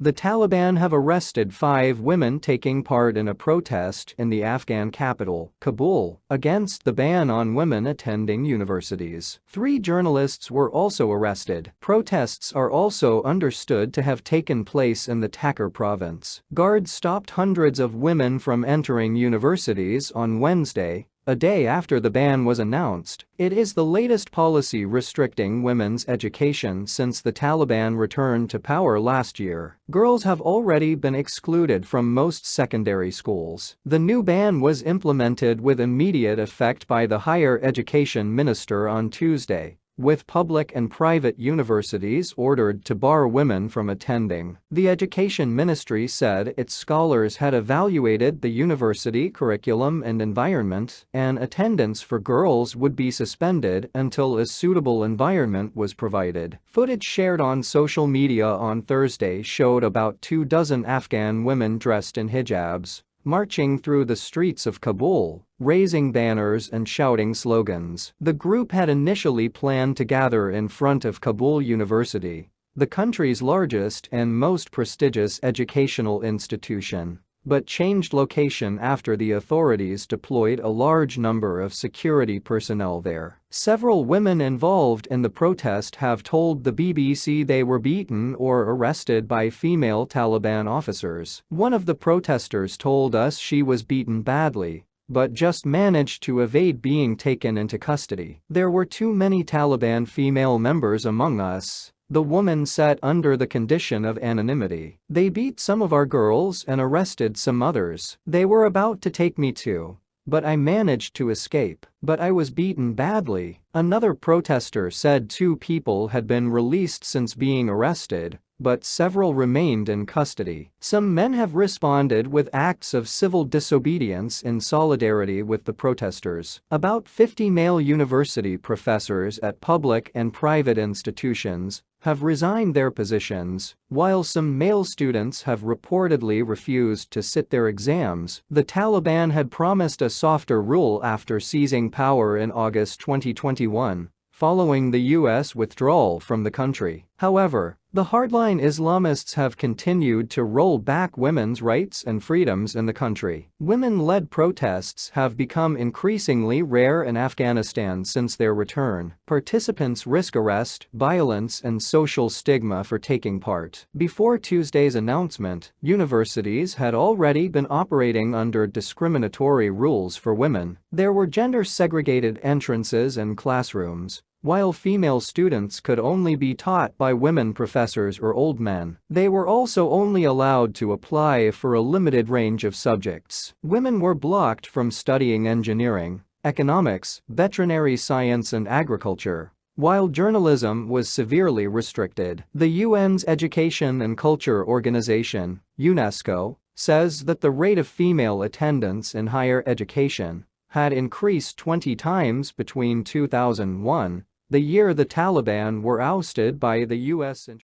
The Taliban have arrested 5 women taking part in a protest in the Afghan capital, Kabul, against the ban on women attending universities. 3 journalists were also arrested. Protests are also understood to have taken place in the Takhar province. Guards stopped hundreds of women from entering universities on Wednesday, a day after the ban was announced. It is the latest policy restricting women's education since the Taliban returned to power last year. Girls have already been excluded from most secondary schools. The new ban was implemented with immediate effect by the Higher Education Minister on Tuesday, with public and private universities ordered to bar women from attending. The Education Ministry said its scholars had evaluated the university curriculum and environment, and attendance for girls would be suspended until a suitable environment was provided. Footage shared on social media on Thursday showed about 24 Afghan women dressed in hijabs marching through the streets of Kabul, raising banners and shouting slogans. The group had initially planned to gather in front of Kabul University, the country's largest and most prestigious educational institution, but changed location after the authorities deployed a large number of security personnel there. Several women involved in the protest have told the BBC they were beaten or arrested by female Taliban officers. One of the protesters told us she was beaten badly, but just managed to evade being taken into custody. There were too many Taliban female members among us, the woman said under the condition of anonymity. They beat some of our girls and arrested some others. They were about to take me too, but I managed to escape. But I was beaten badly. Another protester said 2 people had been released since being arrested, but several remained in custody. Some men have responded with acts of civil disobedience in solidarity with the protesters. About 50 male university professors at public and private institutions have resigned their positions, while some male students have reportedly refused to sit their exams. The Taliban had promised a softer rule after seizing power in August 2021, following the U.S. withdrawal from the country. However, the hardline Islamists have continued to roll back women's rights and freedoms in the country. Women-led protests have become increasingly rare in Afghanistan since their return. Participants risk arrest, violence, and social stigma for taking part. Before Tuesday's announcement, universities had already been operating under discriminatory rules for women. There were gender-segregated entrances and classrooms, while female students could only be taught by women professors or old men. They were also only allowed to apply for a limited range of subjects. Women were blocked from studying engineering, economics, veterinary science and agriculture, while journalism was severely restricted. The UN's Education and Culture Organization, UNESCO, says that the rate of female attendance in higher education had increased 20 times between 2001, the year the Taliban were ousted by the U.S.